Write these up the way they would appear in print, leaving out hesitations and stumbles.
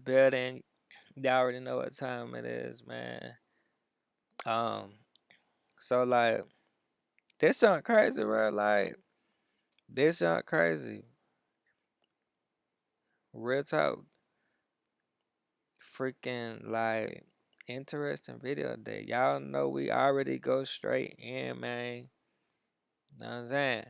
Building. Y'all already know what time it is, man. Um, so like this junk crazy, bro. Like this junk crazy. Real talk, freaking like interesting video that y'all know we already go straight in, man. Know what I'm saying?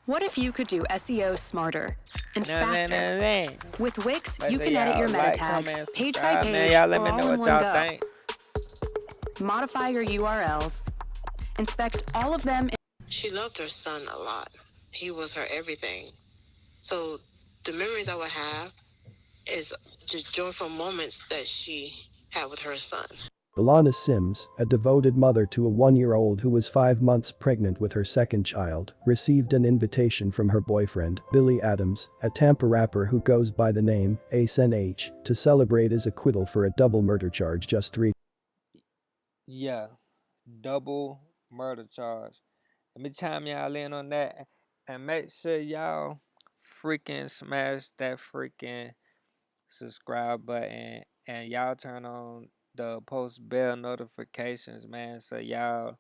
What if you could do SEO smarter and Know what I'm saying? Know faster? what I'm saying? With Wix, Make you sure can edit your y'all meta like, tags comment, page by subscribe, man. page Y'all let or me know all in what one y'all go. think. Modify your URLs, inspect all of them. She loved her son a lot. He was her everything. So the memories I would have is just joyful moments that she had with her son. Alana Sims, a devoted mother to a 1-year-old who was 5 months pregnant with her second child, received an invitation from her boyfriend, Billy Adams, a Tampa rapper who goes by the name Ace NH, to celebrate his acquittal for a double murder charge just 3. Yeah, double murder charge. Let me chime y'all in on that and make sure y'all freaking smash that freaking subscribe button and y'all turn on the post bell notifications, man, so y'all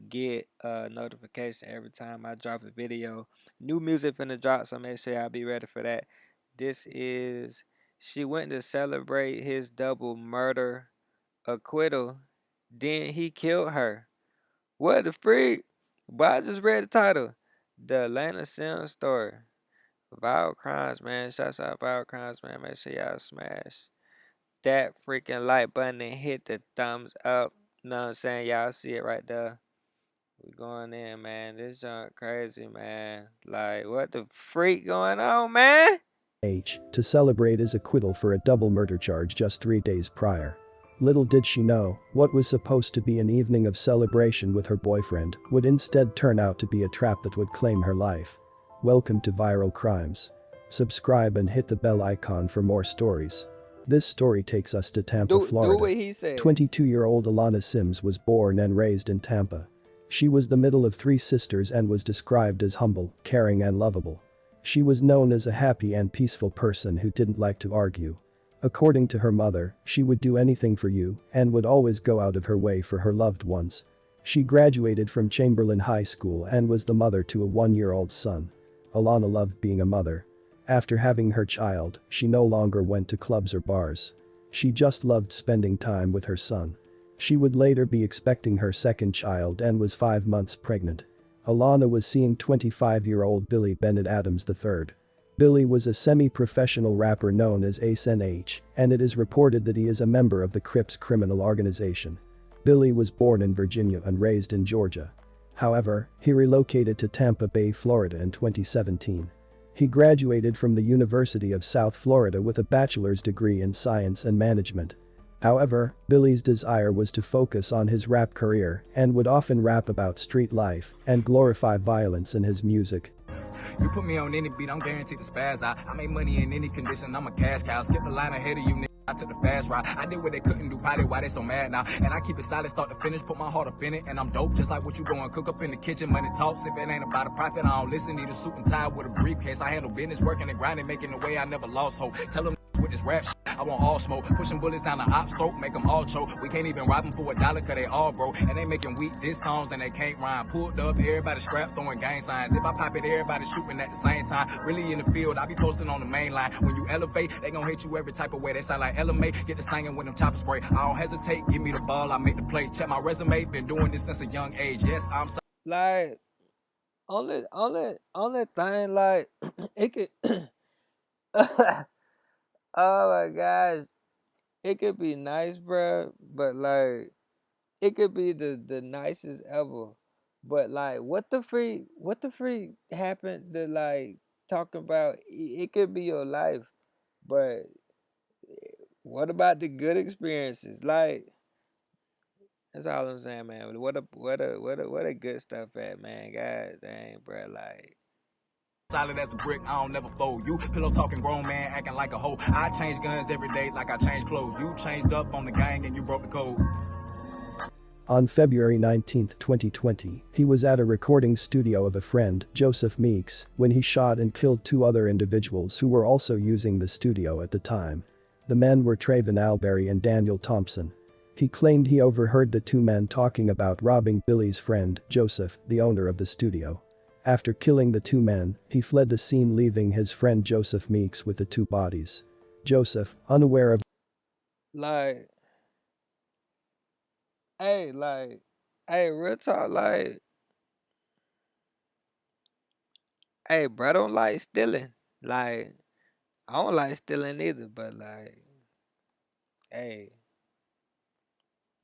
get a notification every time I drop a video. New music finna drop, so make sure y'all be ready for that. This is she went to celebrate his double murder acquittal, then he killed her. What the freak? But I just read the title. The Atlanta Sims story. Viral crimes, man. Shouts out Viral crimes, man. Make sure y'all smash that freaking like button and hit the thumbs up. Know what I'm saying? Y'all see it right there. We going in, man. This junk crazy, man. Like, what the freak going on, man? H to celebrate his acquittal for a double murder charge just 3 days prior. Little did she know, what was supposed to be an evening of celebration with her boyfriend would instead turn out to be a trap that would claim her life. Welcome to Viral Crimes. Subscribe and hit the bell icon for more stories. This story takes us to Tampa, Do what Florida. he said. 22-year-old Alana Sims was born and raised in Tampa. She was the middle of 3 sisters and was described as humble, caring and lovable. She was known as a happy and peaceful person who didn't like to argue. According to her mother, she would do anything for you and would always go out of her way for her loved ones. She graduated from Chamberlain High School and was the mother to a 1-year-old son. Alana loved being a mother. After having her child, she no longer went to clubs or bars. She just loved spending time with her son. She would later be expecting her second child and was 5 months pregnant. Alana was seeing 25-year-old Billy Bennett Adams III. Billy was a semi-professional rapper known as Ace NH, and it is reported that he is a member of the Crips criminal organization. Billy was born in Virginia and raised in Georgia. However, he relocated to Tampa Bay, Florida in 2017. He graduated from the University of South Florida with a bachelor's degree in science and management. However, Billy's desire was to focus on his rap career and would often rap about street life and glorify violence in his music. You put me on any beat, I'm guaranteed to spaz out. I make money in any condition, I'm a cash cow. Skip the line ahead of you, nigga. I took the fast route. I did what they couldn't do, probably why they so mad now. And I keep it solid, start to finish, put my heart up in it. And I'm dope, just like what you going cook up in the kitchen. Money talks, if it ain't about a profit, I don't listen. Need a suit and tie with a briefcase. I handle business, working and grinding, making the way I never lost hope. Tell them with this rap shit, I want all smoke. Pushing bullets down the op's throat, make them all choke. We can't even rob them for $1, cause they all broke. And they making weak diss songs and they can't rhyme. Pulled up, everybody scrap, throwing gang signs. If I pop it, everybody shooting at the same time. Really in the field, I be posting on the main line. When you elevate, they gon' hate you every type of way. They sound like LMA, get the singing with them chopper spray. I don't hesitate, give me the ball, I make the play. Check my resume, been doing this since a young age. Yes, I'm Like, only thing, like, it could. Oh my gosh, it could be nice, bro, but like, it could be the nicest ever. But like, what the freak happened to like talk about? It could be your life, but what about the good experiences? Like, that's all I'm saying, man. What a good stuff at, man. God dang, bro. Like, solid as a brick, I don't never fold. You pillow talking grown man acting like a hoe. I change guns every day like I change clothes. You changed up on the gang and you broke the code. On February 19, 2020, he was at a recording studio of a friend, Joseph Meeks, when he shot and killed 2 other individuals who were also using the studio at the time. The men were Traven Alberry and Daniel Thompson. He claimed he overheard the two men talking about robbing Billy's friend, Joseph, the owner of the studio. After killing the two men, he fled the scene, leaving his friend Joseph Meeks with the two bodies. Joseph, unaware of Like, hey, real talk, hey, bro, I don't like stealing. Like, I don't like stealing either, but hey,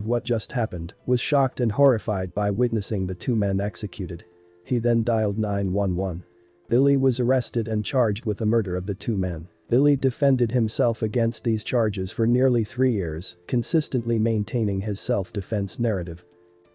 what just happened, was shocked and horrified by witnessing the two men executed. He then dialed 911. Billy was arrested and charged with the murder of the two men. Billy defended himself against these charges for nearly 3 years, consistently maintaining his self-defense narrative.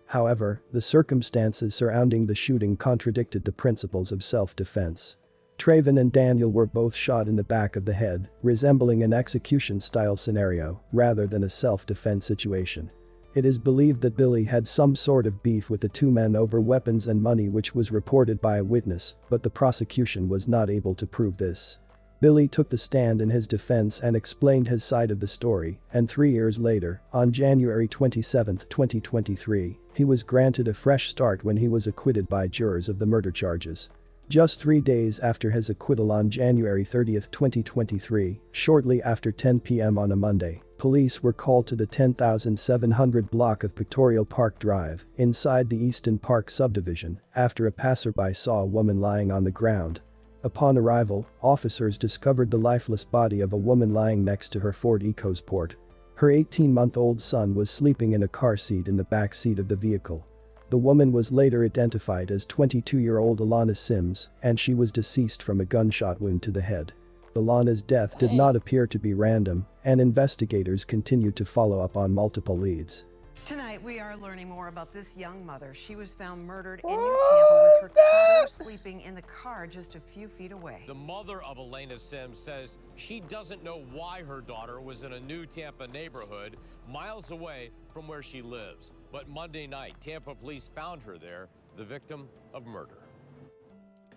However, the circumstances surrounding the shooting contradicted the principles of self-defense. Traven and Daniel were both shot in the back of the head, resembling an execution-style scenario rather than a self-defense situation. It is believed that Billy had some sort of beef with the two men over weapons and money, which was reported by a witness, but the prosecution was not able to prove this. Billy took the stand in his defense and explained his side of the story, and 3 years later, on January 27, 2023, he was granted a fresh start when he was acquitted by jurors of the murder charges. Just 3 days after his acquittal on January 30, 2023, shortly after 10 p.m. on a Monday, police were called to the 10,700 block of Pictorial Park Drive, inside the Easton Park subdivision, after a passerby saw a woman lying on the ground. Upon arrival, officers discovered the lifeless body of a woman lying next to her Ford EcoSport. Her 18-month-old son was sleeping in a car seat in the back seat of the vehicle. The woman was later identified as 22-year-old Alana Sims, and she was deceased from a gunshot wound to the head. Alana's death did not appear to be random, and investigators continued to follow up on multiple leads. Tonight, we are learning more about this young mother. She was found murdered in New Tampa with her toddler sleeping in the car just a few feet away. The mother of Alana Sims says she doesn't know why her daughter was in a New Tampa neighborhood miles away from where she lives. But Monday night, Tampa police found her there, the victim of murder.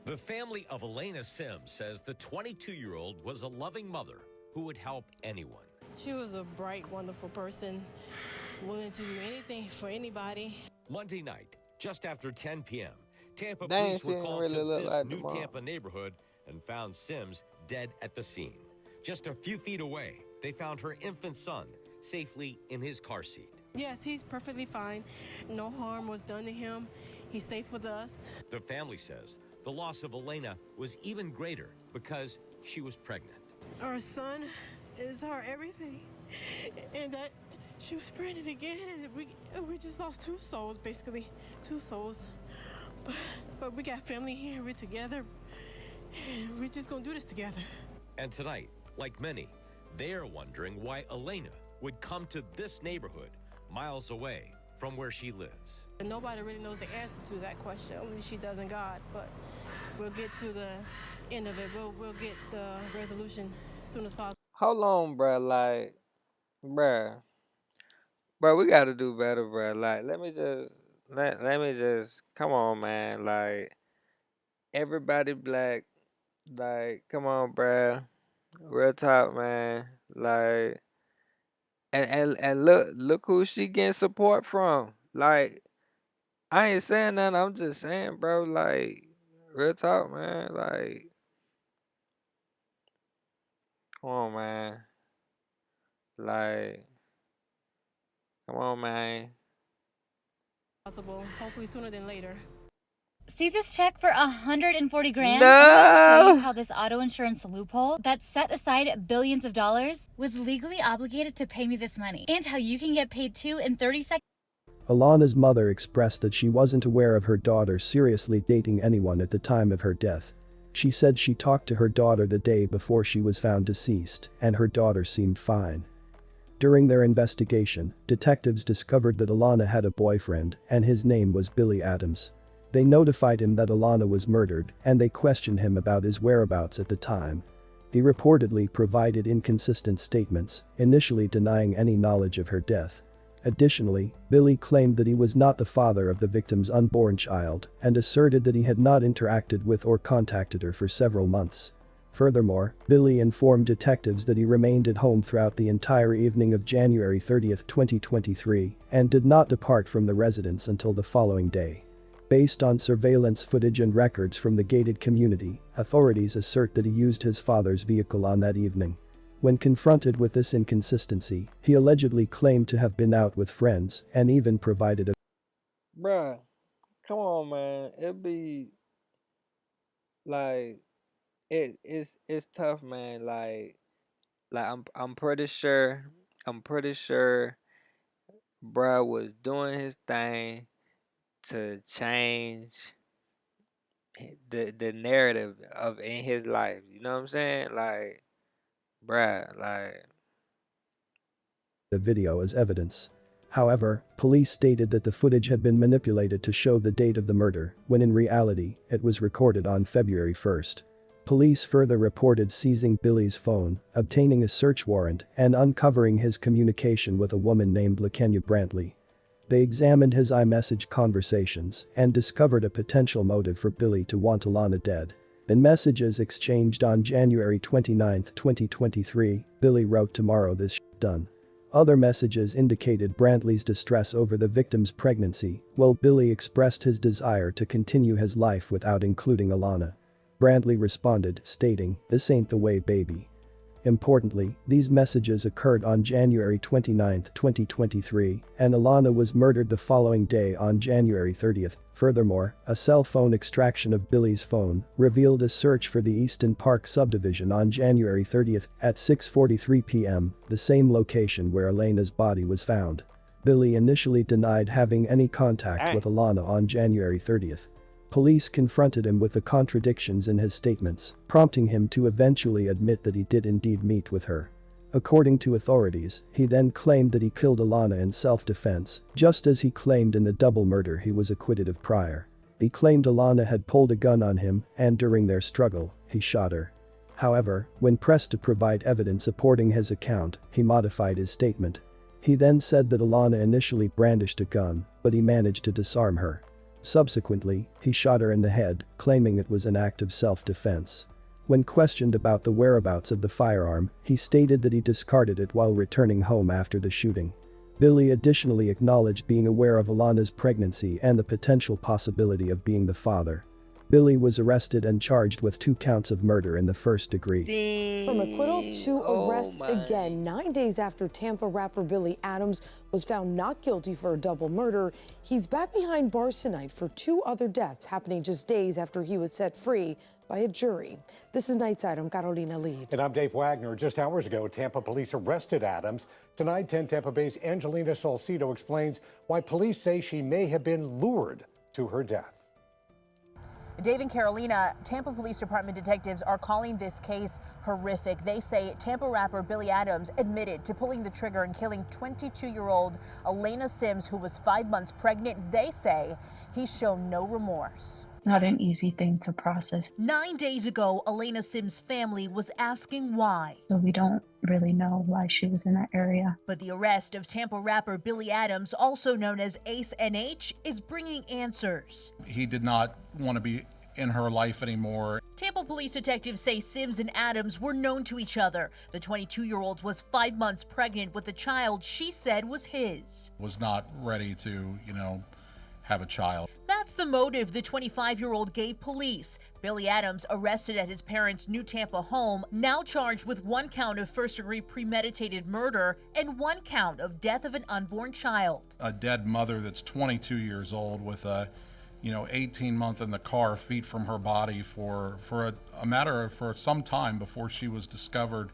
The family of Alana Sims says the 22-year-old was a loving mother who would help anyone. She was a bright, wonderful person, willing to do anything for anybody. Monday night, just after 10 p.m., Tampa Dang, police she were didn't called really to look this like New the mom. Tampa neighborhood and found Sims dead at the scene. Just a few feet away, they found her infant son safely in his car seat. Yes, he's perfectly fine. No harm was done to him. He's safe with us. The family says the loss of Alana was even greater because she was pregnant. Our son is our everything. And that she was pregnant again, and we just lost 2 souls, basically. 2 souls. But we got family here, we're together. And we're just gonna do this together. And tonight, like many, they are wondering why Alana would come to this neighborhood miles away from where she lives. And nobody really knows the answer to that question, only she does and God. But we'll get to the end of it. We'll get the resolution as soon as possible. hold on, bro. Bro, we gotta do better, bro. Let me just, come on, man. Like, everybody black. Like, come on, bro. Real talk, man. Like, and look who she getting support from. Like, I ain't saying nothing. I'm just saying, bro. Like, real talk, man. Like, come on, man. Like, come on, man. Possible, hopefully sooner than later. See this check for 140 grand? No! I'm going to show you how this auto insurance loophole that set aside billions of dollars was legally obligated to pay me this money, and how you can get paid too in 30 seconds. Alana's mother expressed that she wasn't aware of her daughter seriously dating anyone at the time of her death. She said she talked to her daughter the day before she was found deceased, and her daughter seemed fine. During their investigation, detectives discovered that Alana had a boyfriend, and his name was Billy Adams. They notified him that Alana was murdered, and they questioned him about his whereabouts at the time. He reportedly provided inconsistent statements, initially denying any knowledge of her death. Additionally, Billy claimed that he was not the father of the victim's unborn child and asserted that he had not interacted with or contacted her for several months. Furthermore, Billy informed detectives that he remained at home throughout the entire evening of January 30, 2023, and did not depart from the residence until the following day. Based on surveillance footage and records from the gated community, authorities assert that he used his father's vehicle on that evening. When confronted with this inconsistency, he allegedly claimed to have been out with friends and even provided a Bruh, come on, man. It be like it's tough, man. Like I'm pretty sure bruh was doing his thing to change the narrative of in his life. You know what I'm saying? Like, bruh, like video as evidence. However, police stated that the footage had been manipulated to show the date of the murder, when in reality, it was recorded on February 1st. Police further reported seizing Billy's phone, obtaining a search warrant, and uncovering his communication with a woman named LaKenya Brantley. They examined his iMessage conversations and discovered a potential motive for Billy to want Alana dead. In messages exchanged on January 29, 2023, Billy wrote, "Tomorrow this shit done." Other messages indicated Brantley's distress over the victim's pregnancy, while Billy expressed his desire to continue his life without including Alana. Brantley responded, stating, "This ain't the way, baby." Importantly, these messages occurred on January 29, 2023, and Alana was murdered the following day on January 30th. Furthermore, a cell phone extraction of Billy's phone revealed a search for the Easton Park subdivision on January 30th at 6:43 p.m., the same location where Elena's body was found. Billy initially denied having any contact with Alana on January 30th. Police confronted him with the contradictions in his statements, prompting him to eventually admit that he did indeed meet with her. According to authorities, he then claimed that he killed Alana in self-defense, just as he claimed in the double murder he was acquitted of prior. He claimed Alana had pulled a gun on him, and during their struggle, he shot her. However, when pressed to provide evidence supporting his account, he modified his statement. He then said that Alana initially brandished a gun, but he managed to disarm her. Subsequently, he shot her in the head, claiming it was an act of self-defense. When questioned about the whereabouts of the firearm, he stated that he discarded it while returning home after the shooting. Billy additionally acknowledged being aware of Alana's pregnancy and the potential possibility of being the father. Billy was arrested and charged with 2 counts of murder in the first degree. From acquittal to arrest again, 9 days after Tampa rapper Billy Adams was found not guilty for a double murder, he's back behind bars tonight for 2 other deaths happening just days after he was set free by a jury. This is Nightside. I'm Carolina Lead. And I'm Dave Wagner. Just hours ago, Tampa police arrested Adams. Tonight, 10 Tampa Bay's Angelina Salcido explains why police say she may have been lured to her death. Dave and Carolina, Tampa Police Department detectives are calling this case horrific. They say Tampa rapper Billy Adams admitted to pulling the trigger and killing 22-year-old Alana Sims, who was 5 months pregnant. They say he's shown no remorse. It's not an easy thing to process. 9 days ago, Alana Sims' family was asking why. So we don't really know why she was in that area. But the arrest of Tampa rapper Billy Adams, also known as Ace NH, is bringing answers. He did not want to be in her life anymore. Tampa police detectives say Sims and Adams were known to each other. The 22-year-old was 5 months pregnant with a child she said was his. Was not ready to, have a child. That's the motive the 25-year-old gave police. Billy Adams, arrested at his parents' New Tampa home, now charged with 1 count of first-degree premeditated murder and 1 count of death of an unborn child. A dead mother that's 22 years old with a 18-month in the car, feet from her body for some time before she was discovered.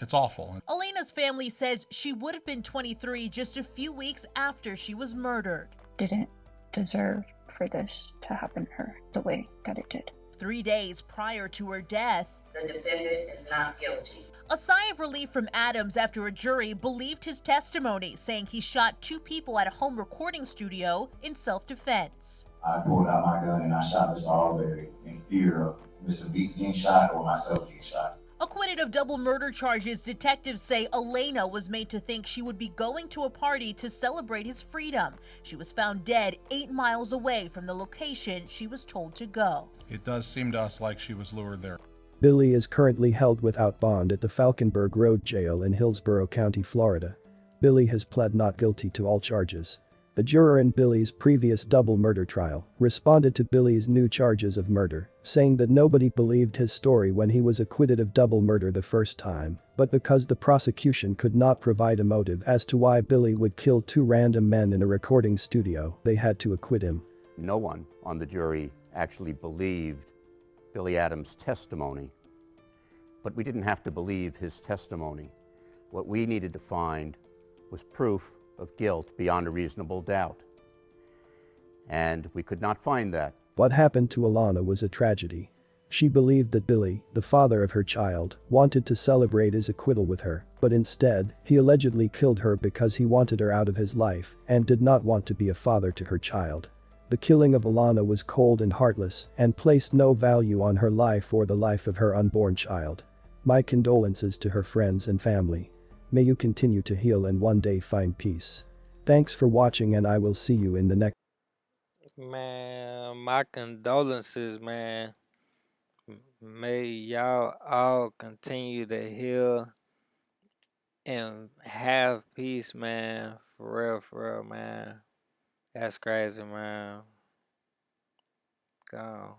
It's awful. Alana's family says she would have been 23 just a few weeks after she was murdered. Didn't deserve for this to happen to her the way that it did. 3 days prior to her death, the defendant is not guilty. A sigh of relief from Adams after a jury believed his testimony, saying he shot 2 people at a home recording studio in self-defense. I pulled out my gun and I shot Mr. Alberry in fear of Mr. Beast getting shot or myself getting shot. Acquitted of double murder charges, detectives say Alana was made to think she would be going to a party to celebrate his freedom. She was found dead 8 miles away from the location she was told to go. It does seem to us like she was lured there. Billy is currently held without bond at the Falkenberg Road Jail in Hillsborough County, Florida. Billy has pled not guilty to all charges. The juror in Billy's previous double murder trial responded to Billy's new charges of murder, saying that nobody believed his story when he was acquitted of double murder the first time, but because the prosecution could not provide a motive as to why Billy would kill two random men in a recording studio, they had to acquit him. No one on the jury actually believed Billy Adams' testimony, but we didn't have to believe his testimony. What we needed to find was proof of guilt beyond a reasonable doubt. And we could not find that. What happened to Alana was a tragedy. She believed that Billy, the father of her child, wanted to celebrate his acquittal with her, but instead, he allegedly killed her because he wanted her out of his life and did not want to be a father to her child. The killing of Alana was cold and heartless and placed no value on her life or the life of her unborn child. My condolences to her friends and family. May you continue to heal and one day find peace. Thanks for watching and I will see you in the next. Man, my condolences, man. May y'all all continue to heal and have peace, man. For real, man. That's crazy, man. Go.